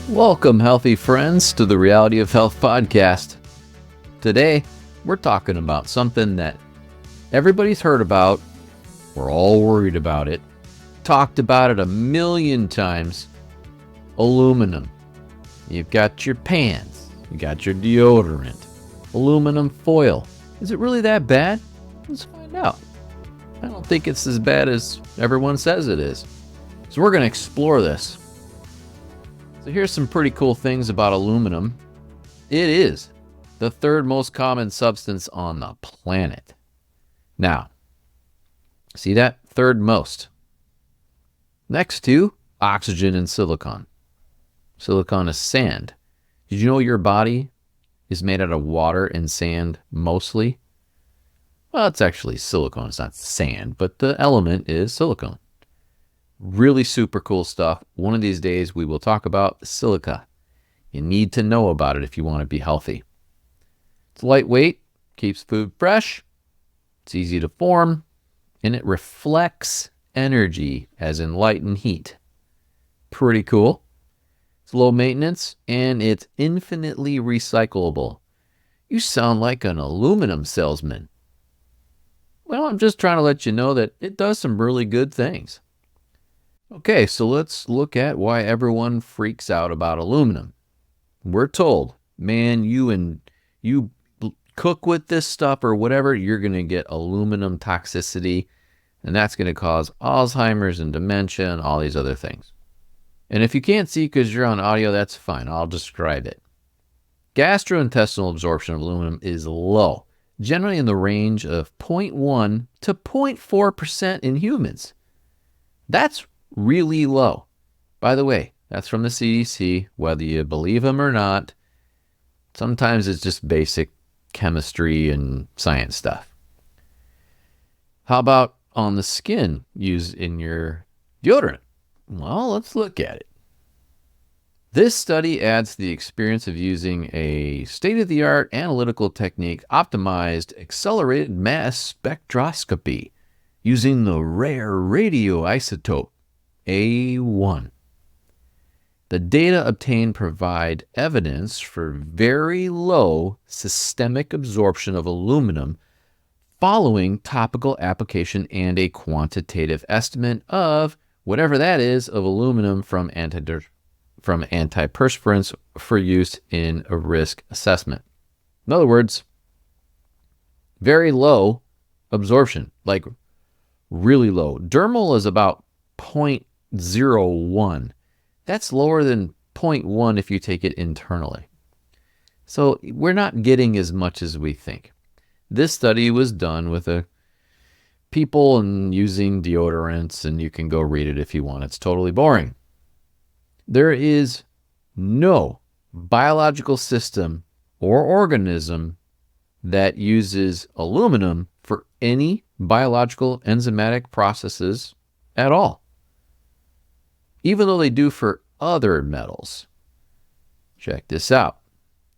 Welcome, healthy friends, to the Reality of Health podcast. Today, we're talking about something that everybody's heard about. We're all worried about it. Talked about it a million times. Aluminum. You've got your pans. You got your deodorant. Aluminum foil. Is it really that bad? Let's find out. I don't think it's as bad as everyone says it is. So we're going to explore this. So here's some pretty cool things about aluminum. It is the third most common substance on the planet. Now, see that? Third most. Next to oxygen and silicon. Silicon is sand. Did you know your body is made out of water and sand mostly? Well, it's actually silicone. It's not sand, but the element is silicone. Really super cool stuff. One of these days we will talk about silica. You need to know about it if you want to be healthy. It's lightweight, keeps food fresh, it's easy to form, and it reflects energy, as in light and heat. Pretty cool. It's low maintenance, and it's infinitely recyclable. You sound like an aluminum salesman. Well, I'm just trying to let you know that it does some really good things. Okay, so let's look at why everyone freaks out about aluminum. We're told, man, you cook with this stuff or whatever, you're going to get aluminum toxicity, and that's going to cause Alzheimer's and dementia and all these other things. And if you can't see because you're on audio, that's fine. I'll describe it. Gastrointestinal absorption of aluminum is low, generally in the range of 0.1 to 0.4% in humans. That's really low. By the way, that's from the CDC, whether you believe them or not. Sometimes it's just basic chemistry and science stuff. How about on the skin used in your deodorant? Well, let's look at it. This study adds to the experience of using a state-of-the-art analytical technique, optimized accelerated mass spectroscopy using the rare radioisotope A1. The data obtained provide evidence for very low systemic absorption of aluminum following topical application and a quantitative estimate of whatever that is of aluminum from antiperspirants for use in a risk assessment. In other words, very low absorption, like really low. Dermal is about 0.01. That's lower than 0.1 if you take it internally. So we're not getting as much as we think. This study was done with people and using deodorants, and you can go read it if you want. It's totally boring. There is no biological system or organism that uses aluminum for any biological enzymatic processes at all, even though they do for other metals. Check this out.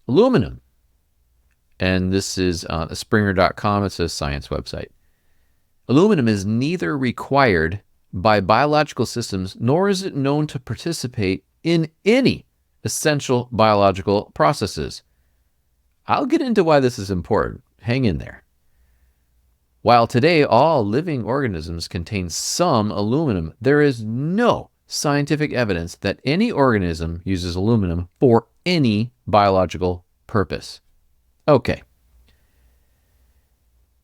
Aluminum, and this is on Springer.com. It's a science website. Aluminum is neither required by biological systems, nor is it known to participate in any essential biological processes. I'll get into why this is important. Hang in there. While today all living organisms contain some aluminum, there is no scientific evidence that any organism uses aluminum for any biological purpose. Okay.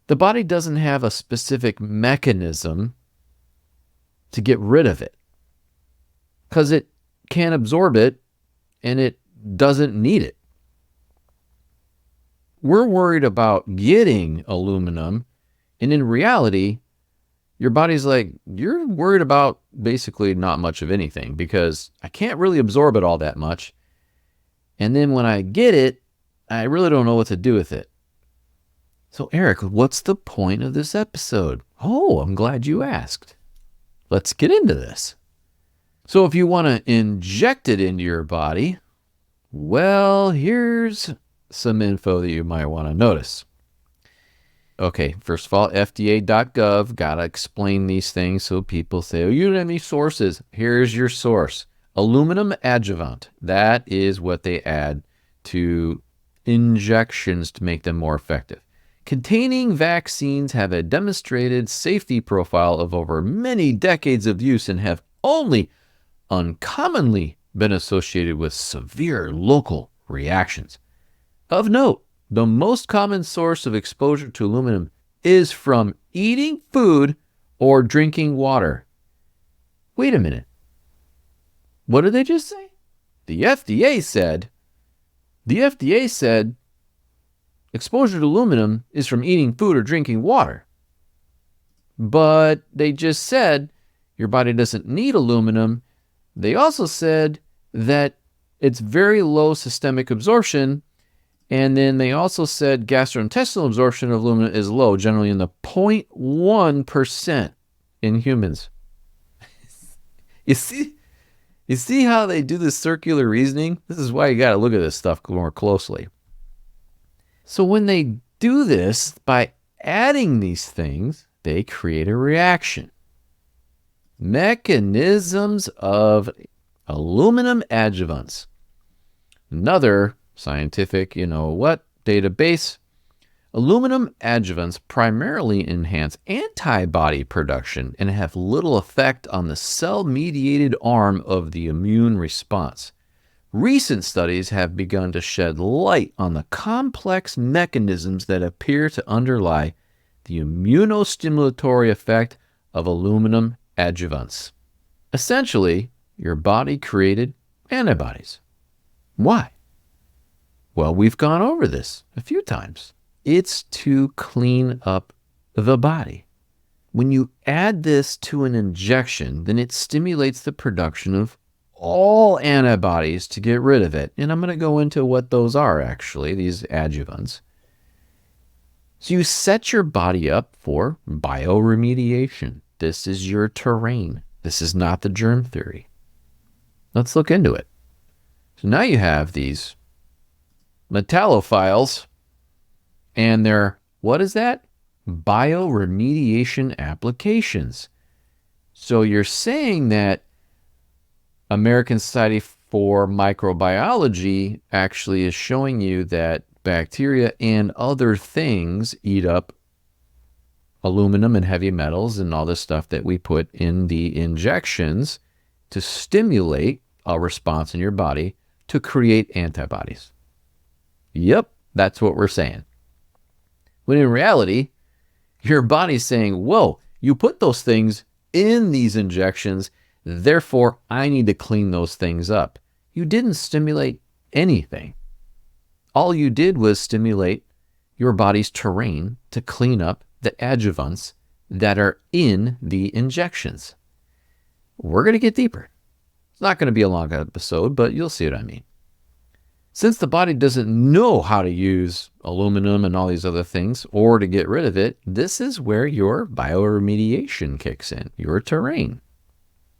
The body doesn't have a specific mechanism to get rid of it because it can't absorb it and it doesn't need it. We're worried about getting aluminum, and in reality, your body's like, you're worried about basically not much of anything because I can't really absorb it all that much. And then when I get it, I really don't know what to do with it. So Eric, what's the point of this episode? Oh, I'm glad you asked. Let's get into this. So if you want to inject it into your body, well, here's some info that you might want to notice. Okay, first of all, FDA.gov, got to explain these things so people say, oh, you don't have any sources. Here's your source. Aluminum adjuvant. That is what they add to injections to make them more effective. Containing vaccines have a demonstrated safety profile of over many decades of use and have only uncommonly been associated with severe local reactions. Of note, the most common source of exposure to aluminum is from eating food or drinking water. Wait a minute. What did they just say? The FDA said exposure to aluminum is from eating food or drinking water. But they just said your body doesn't need aluminum. They also said that it's very low systemic absorption. And then they also said gastrointestinal absorption of aluminum is low, generally in the 0.1% in humans. You see how they do this circular reasoning? This is why you got to look at this stuff more closely. So when they do this, by adding these things, they create a reaction. Mechanisms of aluminum adjuvants. Another scientific, database. Aluminum adjuvants primarily enhance antibody production and have little effect on the cell-mediated arm of the immune response. Recent studies have begun to shed light on the complex mechanisms that appear to underlie the immunostimulatory effect of aluminum adjuvants. Essentially, your body created antibodies. Why? Well, we've gone over this a few times. It's to clean up the body. When you add this to an injection, then it stimulates the production of all antibodies to get rid of it. And I'm going to go into what those are, actually, these adjuvants. So you set your body up for bioremediation. This is your terrain. This is not the germ theory. Let's look into it. So now you have these Metallophiles, and they're, what is that? Bioremediation applications. So you're saying that American Society for Microbiology actually is showing you that bacteria and other things eat up aluminum and heavy metals and all this stuff that we put in the injections to stimulate a response in your body to create antibodies. Yep, that's what we're saying. When in reality, your body's saying, whoa, you put those things in these injections, therefore I need to clean those things up. You didn't stimulate anything. All you did was stimulate your body's terrain to clean up the adjuvants that are in the injections. We're going to get deeper. It's not going to be a long episode, but you'll see what I mean. Since the body doesn't know how to use aluminum and all these other things or to get rid of it, this is where your bioremediation kicks in, your terrain.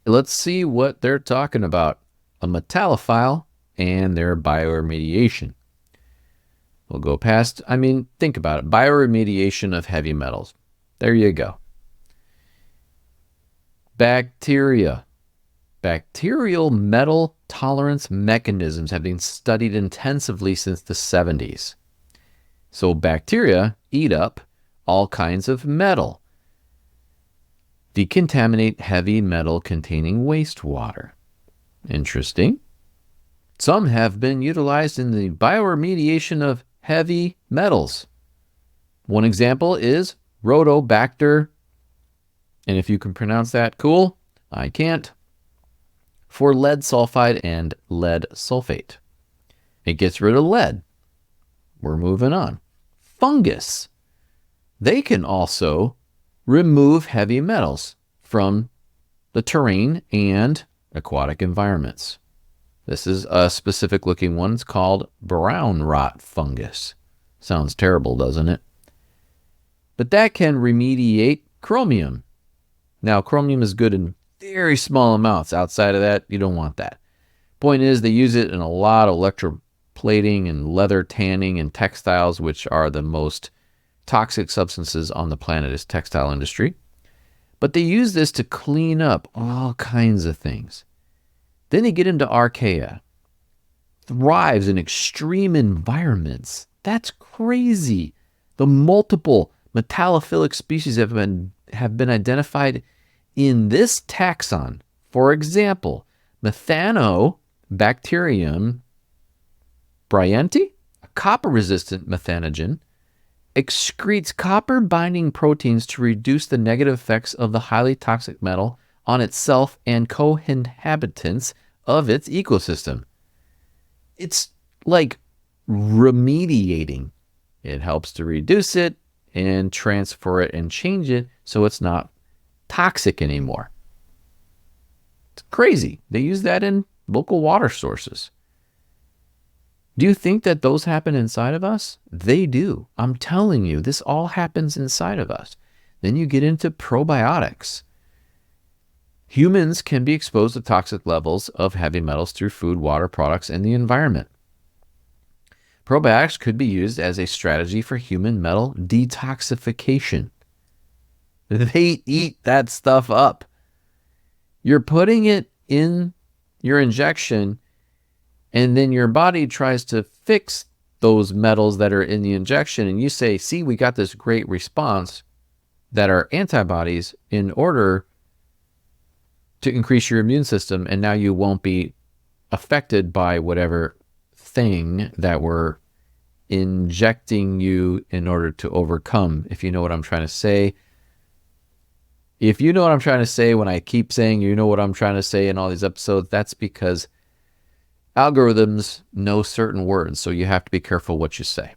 Let's see what they're talking about, a metallophile and their bioremediation. We'll go past, think about it, bioremediation of heavy metals. There you go. Bacteria. Bacterial metal tolerance mechanisms have been studied intensively since the 70s. So bacteria eat up all kinds of metal, decontaminate heavy metal containing wastewater. Interesting. Some have been utilized in the bioremediation of heavy metals. One example is Rhodobacter, and if you can pronounce that, cool. I can't. For lead sulfide and lead sulfate. It gets rid of lead. We're moving on. Fungus. They can also remove heavy metals from the terrain and aquatic environments. This is a specific looking one. It's called brown rot fungus. Sounds terrible, doesn't it? But that can remediate chromium. Now, chromium is good in very small amounts. Outside of that, you don't want that. Point is, they use it in a lot of electroplating and leather tanning and textiles, which are the most toxic substances on the planet is textile industry. But they use this to clean up all kinds of things. Then you get into archaea. Thrives in extreme environments. That's crazy. The multiple metallophilic species have been identified in this taxon. For example, Methanobacterium bryantei, a copper-resistant methanogen, excretes copper-binding proteins to reduce the negative effects of the highly toxic metal on itself and co-inhabitants of its ecosystem. It's like remediating. It helps to reduce it and transfer it and change it so it's not toxic anymore. It's crazy. They use that in local water sources. Do you think that those happen inside of us? They do. I'm telling you, this all happens inside of us. Then you get into probiotics. Humans can be exposed to toxic levels of heavy metals through food, water products, and the environment. Probiotics could be used as a strategy for human metal detoxification. They eat that stuff up. You're putting it in your injection, and then your body tries to fix those metals that are in the injection, and you say, see, we got this great response that are antibodies in order to increase your immune system, and now you won't be affected by whatever thing that we're injecting you in order to overcome, if you know what I'm trying to say. If you know what I'm trying to say when I keep saying you know what I'm trying to say in all these episodes, that's because algorithms know certain words, so you have to be careful what you say.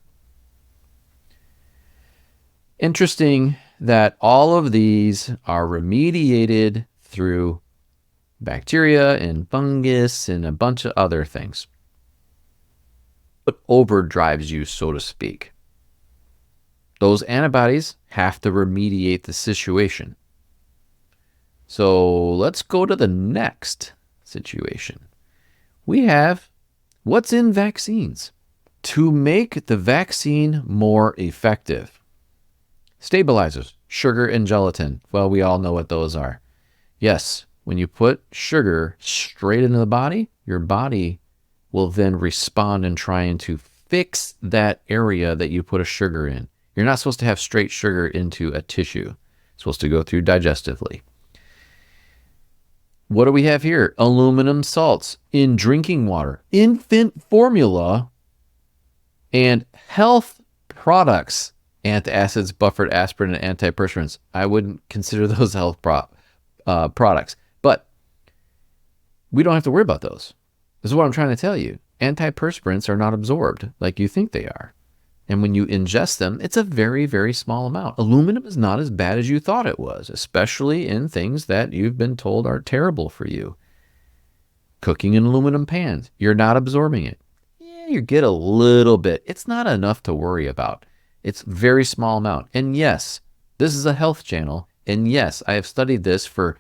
Interesting that all of these are remediated through bacteria and fungus and a bunch of other things. What overdrives you, so to speak? Those antibodies have to remediate the situation. So let's go to the next situation. We have what's in vaccines. To make the vaccine more effective. Stabilizers, sugar and gelatin. Well, we all know what those are. Yes, when you put sugar straight into the body, your body will then respond in trying to fix that area that you put a sugar in. You're not supposed to have straight sugar into a tissue. It's supposed to go through digestively. What do we have here? Aluminum salts in drinking water, infant formula, and health products. Antacids, buffered aspirin, and antiperspirants. I wouldn't consider those health products. But we don't have to worry about those. This is what I'm trying to tell you. Antiperspirants are not absorbed like you think they are. And when you ingest them, it's a very, very small amount. Aluminum is not as bad as you thought it was, especially in things that you've been told are terrible for you. Cooking in aluminum pans, you're not absorbing it. Yeah, you get a little bit. It's not enough to worry about. It's a very small amount. And yes, this is a health channel. And yes, I have studied this for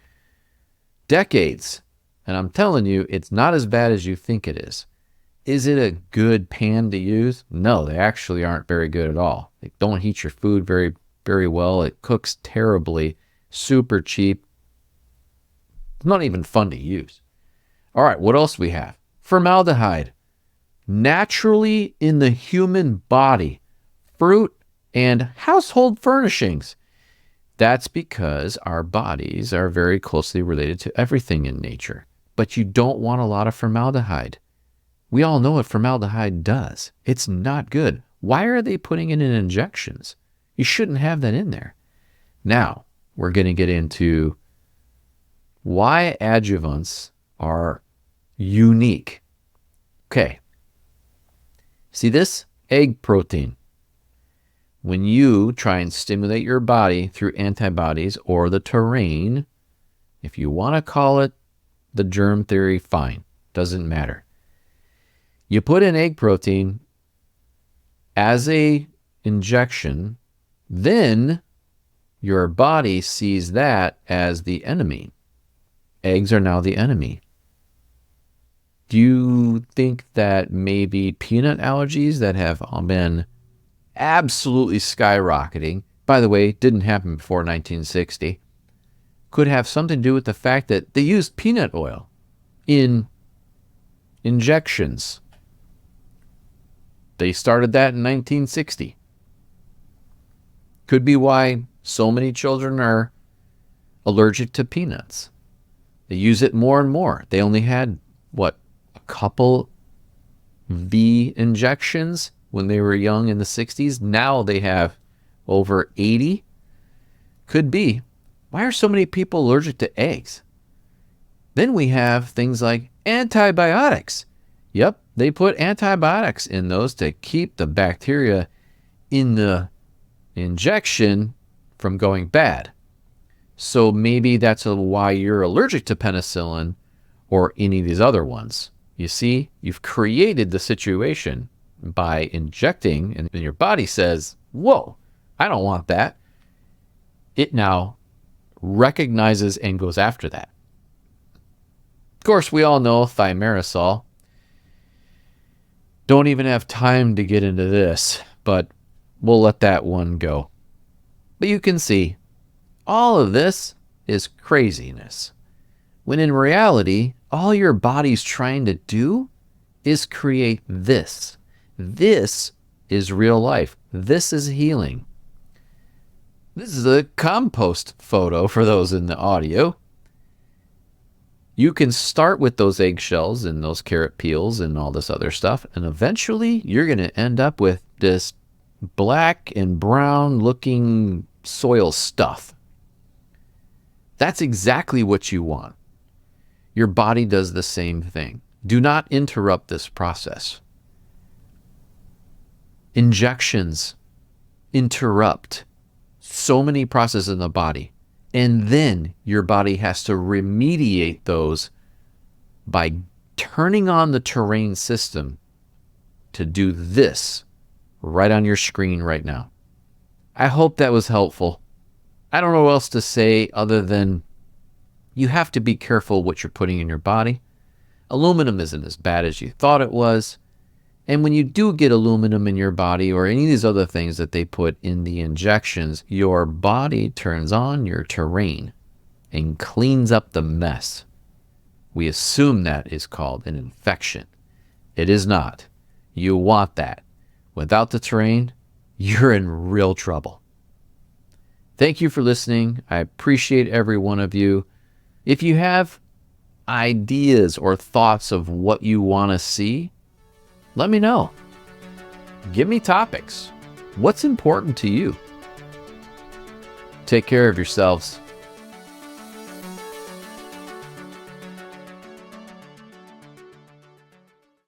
decades. And I'm telling you, it's not as bad as you think it is. Is it a good pan to use? No, they actually aren't very good at all. They don't heat your food very, very well. It cooks terribly, super cheap. It's not even fun to use. All right, what else do we have? Formaldehyde. Naturally in the human body, fruit and household furnishings. That's because our bodies are very closely related to everything in nature. But you don't want a lot of formaldehyde. We all know what formaldehyde does. It's not good. Why are they putting it in injections? You shouldn't have that in there. Now, we're going to get into why adjuvants are unique. Okay. See this? Egg protein. When you try and stimulate your body through antibodies or the terrain, if you want to call it the germ theory, fine. Doesn't matter. You put in egg protein as a injection, then your body sees that as the enemy. Eggs are now the enemy. Do you think that maybe peanut allergies that have been absolutely skyrocketing, by the way, didn't happen before 1960, could have something to do with the fact that they used peanut oil in injections. They started that in 1960. Could be why so many children are allergic to peanuts. They use it more and more. They only had, a couple V injections when they were young in the 60s. Now they have over 80. Could be. Why are so many people allergic to eggs? Then we have things like antibiotics. Yep, they put antibiotics in those to keep the bacteria in the injection from going bad. So maybe that's why you're allergic to penicillin or any of these other ones. You see, you've created the situation by injecting, and your body says, whoa, I don't want that. It now recognizes and goes after that. Of course, we all know thimerosal. Don't even have time to get into this, but we'll let that one go. But you can see, all of this is craziness, when in reality, all your body's trying to do is create this. This is real life. This is healing. This is a compost photo for those in the audio. You can start with those eggshells and those carrot peels and all this other stuff, and eventually you're going to end up with this black and brown looking soil stuff. That's exactly what you want. Your body does the same thing. Do not interrupt this process. Injections interrupt so many processes in the body, and then your body has to remediate those by turning on the terrain system to do this right on your screen right now. I hope that was helpful. I don't know what else to say other than you have to be careful what you're putting in your body. Aluminum isn't as bad as you thought it was. And when you do get aluminum in your body or any of these other things that they put in the injections, your body turns on your terrain and cleans up the mess. We assume that is called an infection. It is not. You want that. Without the terrain, you're in real trouble. Thank you for listening. I appreciate every one of you. If you have ideas or thoughts of what you want to see, let me know. Give me topics. What's important to you? Take care of yourselves.